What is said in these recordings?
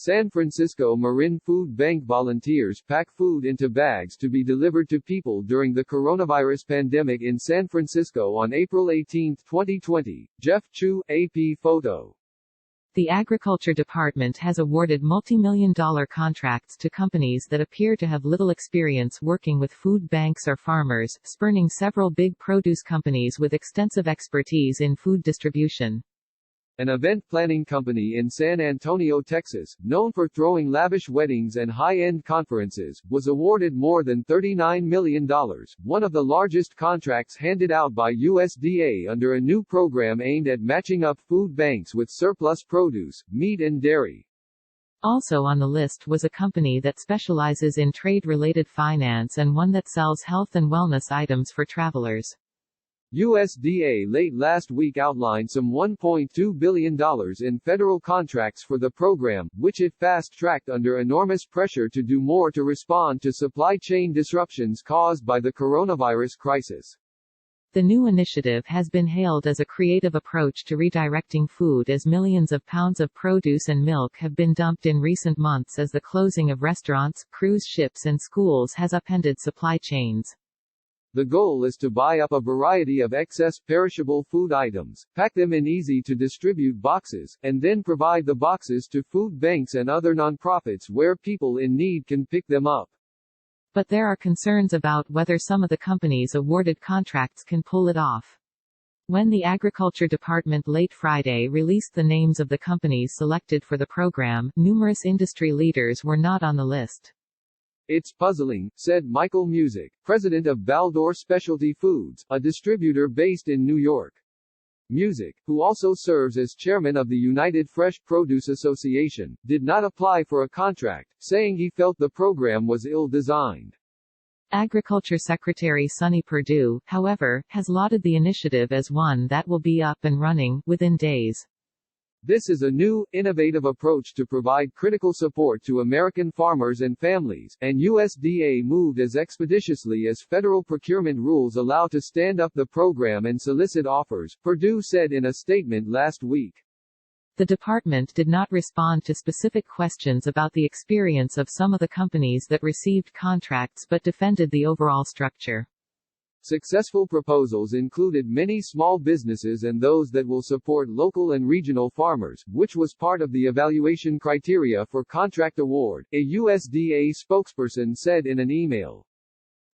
San Francisco-Marin Food Bank volunteers pack food into bags to be delivered to people during the coronavirus pandemic in San Francisco on April 18, 2020. Jeff Chiu, AP photo. The Agriculture Department has awarded multimillion-dollar contracts to companies that appear to have little experience working with food banks or farmers, spurning several big produce companies with extensive expertise in food distribution. An event planning company in San Antonio, Texas, known for throwing lavish weddings and high-end conferences, was awarded more than $39 million, one of the largest contracts handed out by USDA under a new program aimed at matching up food banks with surplus produce, meat and dairy. Also on the list was a company that specializes in trade-related finance and one that sells health and wellness items for travelers. USDA late last week outlined some $1.2 billion in federal contracts for the program, which it fast-tracked under enormous pressure to do more to respond to supply chain disruptions caused by the coronavirus crisis. The new initiative has been hailed as a creative approach to redirecting food as millions of pounds of produce and milk have been dumped in recent months as the closing of restaurants, cruise ships and schools has upended supply chains. The goal is to buy up a variety of excess perishable food items, pack them in easy-to-distribute boxes, and then provide the boxes to food banks and other nonprofits where people in need can pick them up. But there are concerns about whether some of the companies awarded contracts can pull it off. When the Agriculture Department late Friday released the names of the companies selected for the program, numerous industry leaders were not on the list. It's puzzling, said Michael Music, president of Baldor Specialty Foods, a distributor based in New York. Music, who also serves as chairman of the United Fresh Produce Association, did not apply for a contract, saying he felt the program was ill-designed. Agriculture Secretary Sonny Perdue, however, has lauded the initiative as one that will be up and running within days. This is a new, innovative approach to provide critical support to American farmers and families, and USDA moved as expeditiously as federal procurement rules allow to stand up the program and solicit offers, Perdue said in a statement last week. The department did not respond to specific questions about the experience of some of the companies that received contracts but defended the overall structure. Successful proposals included many small businesses and those that will support local and regional farmers, which was part of the evaluation criteria for contract award, a USDA spokesperson said in an email.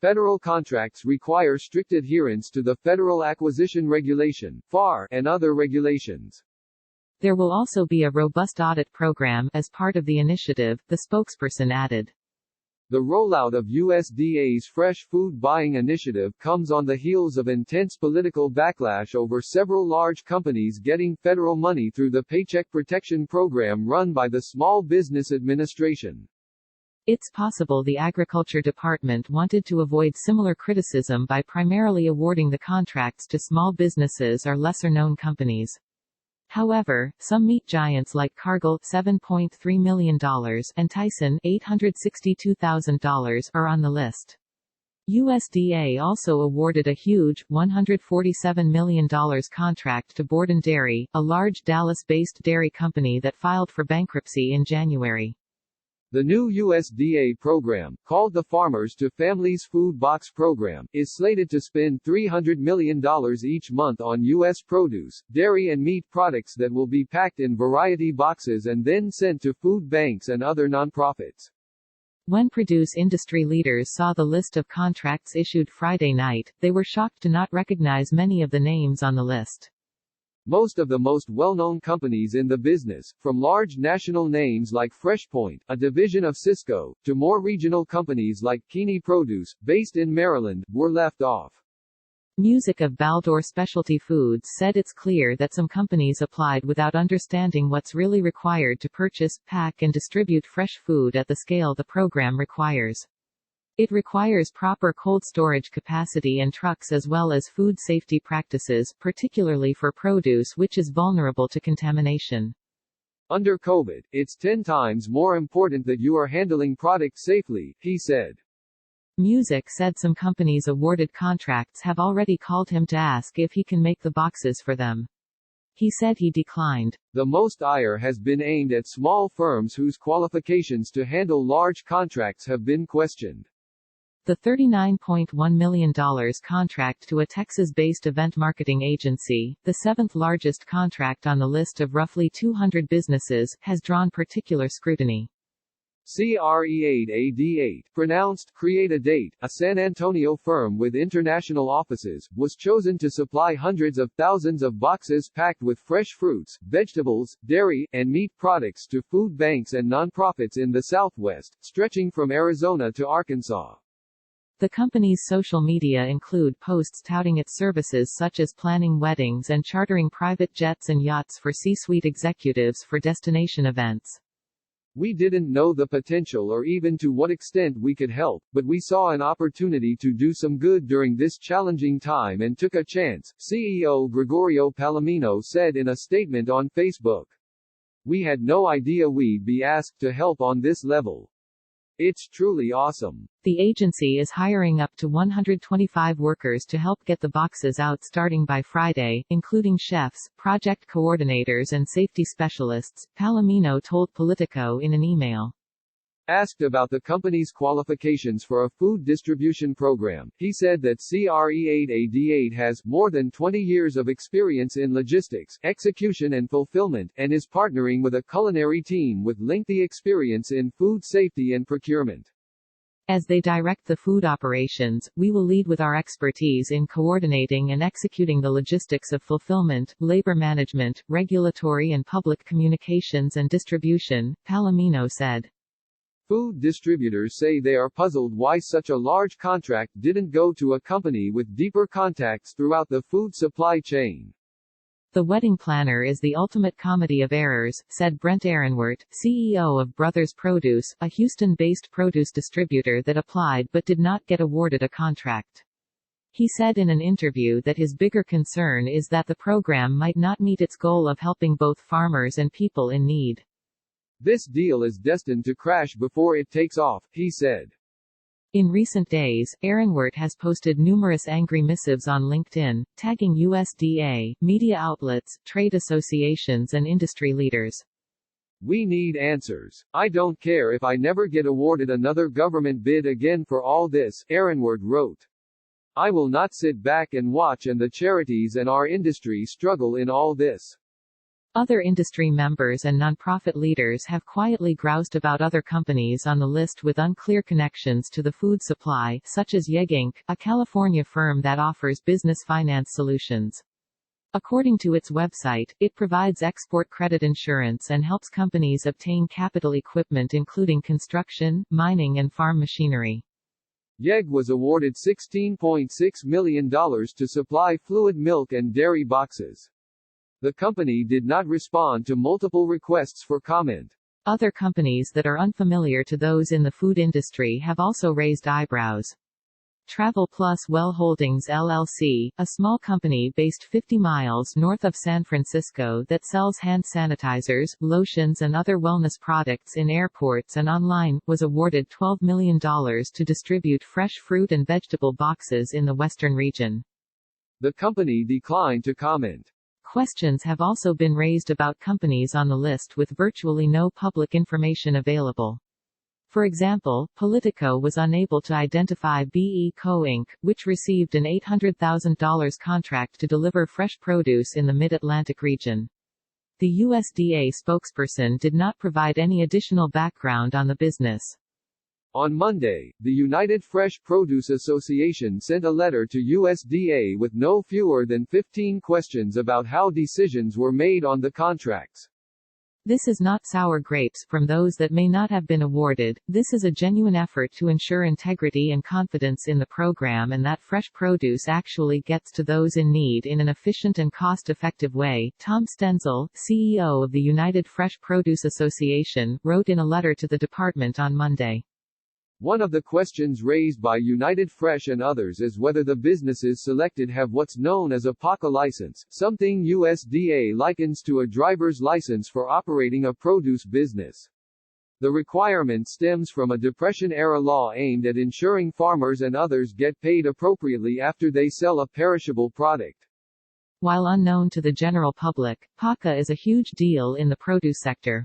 Federal contracts require strict adherence to the Federal Acquisition Regulation, FAR, and other regulations. There will also be a robust audit program as part of the initiative, the spokesperson added. The rollout of USDA's Fresh Food Buying Initiative comes on the heels of intense political backlash over several large companies getting federal money through the Paycheck Protection Program run by the Small Business Administration. It's possible the Agriculture Department wanted to avoid similar criticism by primarily awarding the contracts to small businesses or lesser-known companies. However, some meat giants like Cargill $7.3 million and Tyson $862,000 are on the list. USDA also awarded a huge $147 million contract to Borden Dairy, a large Dallas-based dairy company that filed for bankruptcy in January. The new USDA program, called the Farmers to Families Food Box Program, is slated to spend $300 million each month on U.S. produce, dairy and meat products that will be packed in variety boxes and then sent to food banks and other nonprofits. When produce industry leaders saw the list of contracts issued Friday night, they were shocked to not recognize many of the names on the list. Most of the most well-known companies in the business, from large national names like FreshPoint, a division of Cisco, to more regional companies like Keeney Produce, based in Maryland, were left off. Music of Baldor Specialty Foods said it's clear that some companies applied without understanding what's really required to purchase, pack and distribute fresh food at the scale the program requires. It requires proper cold storage capacity and trucks as well as food safety practices, particularly for produce which is vulnerable to contamination. Under COVID, it's 10 times more important that you are handling products safely, he said. Music said some companies awarded contracts have already called him to ask if he can make the boxes for them. He said he declined. The most ire has been aimed at small firms whose qualifications to handle large contracts have been questioned. The $39.1 million contract to a Texas-based event marketing agency, the seventh largest contract on the list of roughly 200 businesses, has drawn particular scrutiny. CRE8AD8, pronounced Create a Date, a San Antonio firm with international offices, was chosen to supply hundreds of thousands of boxes packed with fresh fruits, vegetables, dairy, and meat products to food banks and nonprofits in the Southwest, stretching from Arizona to Arkansas. The company's social media include posts touting its services such as planning weddings and chartering private jets and yachts for C-suite executives for destination events. We didn't know the potential or even to what extent we could help, but we saw an opportunity to do some good during this challenging time and took a chance, CEO Gregorio Palomino said in a statement on Facebook. We had no idea we'd be asked to help on this level. It's truly awesome. The agency is hiring up to 125 workers to help get the boxes out starting by Friday, including chefs, project coordinators and safety specialists, Palomino told Politico in an email. Asked about the company's qualifications for a food distribution program, he said that CRE8AD8 has more than 20 years of experience in logistics, execution and fulfillment, and is partnering with a culinary team with lengthy experience in food safety and procurement. As they direct the food operations, we will lead with our expertise in coordinating and executing the logistics of fulfillment, labor management, regulatory and public communications and distribution, Palomino said. Food distributors say they are puzzled why such a large contract didn't go to a company with deeper contacts throughout the food supply chain. The wedding planner is the ultimate comedy of errors, said Brent Ehrenwert, CEO of Brothers Produce, a Houston-based produce distributor that applied but did not get awarded a contract. He said in an interview that his bigger concern is that the program might not meet its goal of helping both farmers and people in need. This deal is destined to crash before it takes off, he said. In recent days, Ehrenwert has posted numerous angry missives on LinkedIn, tagging USDA, media outlets, trade associations and industry leaders. We need answers. I don't care if I never get awarded another government bid again for all this, Ehrenwert wrote. I will not sit back and watch and the charities and our industry struggle in all this. Other industry members and nonprofit leaders have quietly groused about other companies on the list with unclear connections to the food supply, such as Yeg Inc., a California firm that offers business finance solutions. According to its website, it provides export credit insurance and helps companies obtain capital equipment including construction, mining and farm machinery. Yeg was awarded $16.6 million to supply fluid milk and dairy boxes. The company did not respond to multiple requests for comment. Other companies that are unfamiliar to those in the food industry have also raised eyebrows. Travel Plus Well Holdings LLC, a small company based 50 miles north of San Francisco that sells hand sanitizers, lotions and other wellness products in airports and online, was awarded $12 million to distribute fresh fruit and vegetable boxes in the western region. The company declined to comment. Questions have also been raised about companies on the list with virtually no public information available. For example, Politico was unable to identify BE Co. Inc., which received an $800,000 contract to deliver fresh produce in the Mid-Atlantic region. The USDA spokesperson did not provide any additional background on the business. On Monday, the United Fresh Produce Association sent a letter to USDA with no fewer than 15 questions about how decisions were made on the contracts. This is not sour grapes from those that may not have been awarded. This is a genuine effort to ensure integrity and confidence in the program and that fresh produce actually gets to those in need in an efficient and cost-effective way, Tom Stenzel, CEO of the United Fresh Produce Association, wrote in a letter to the department on Monday. One of the questions raised by United Fresh and others is whether the businesses selected have what's known as a PACA license, something USDA likens to a driver's license for operating a produce business. The requirement stems from a Depression-era law aimed at ensuring farmers and others get paid appropriately after they sell a perishable product. While unknown to the general public, PACA is a huge deal in the produce sector.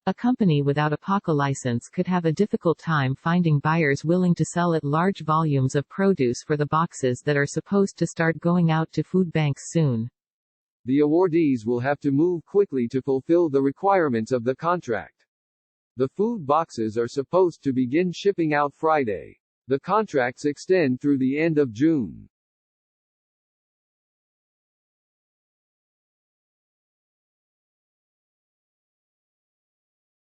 A company without a PACA license could have a difficult time finding buyers willing to sell it large volumes of produce for the boxes that are supposed to start going out to food banks soon. The awardees will have to move quickly to fulfill the requirements of the contract. The food boxes are supposed to begin shipping out Friday. The contracts extend through the end of June.